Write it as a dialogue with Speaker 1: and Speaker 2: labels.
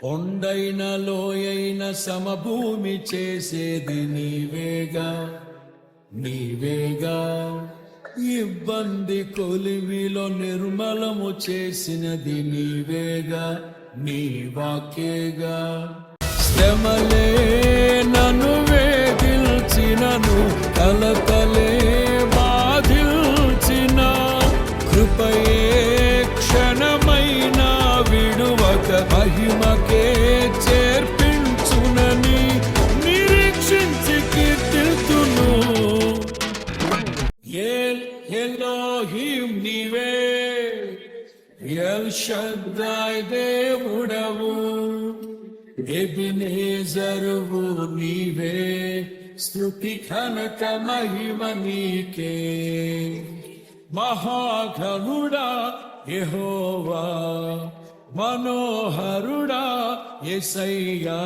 Speaker 1: కొండైన లోయైన సమభూమి చేసేది నీవేగా నీవేగా. ఇబ్బంది కొలిమిలో నిర్మలము చేసినది నీవేగా నీ వాక్యేగా. శ్రమలే నన్ను వేధిల్చినను కలతలే బాధిల్చిన కృపయే క్షణమైన విడువక మహిమకే చేర్పించునని నిరీక్షించి కీర్తిల్తును. ఎలోహిం నీవే, ఎల్ షద్దాయ్ దేవుడవు, ఎబినేజరువు నీవే, స్తుతి ఘనత మహిమ నీకే. మహాఘనుడా యెహోవా, మనోహరుడా యేసయ్యా,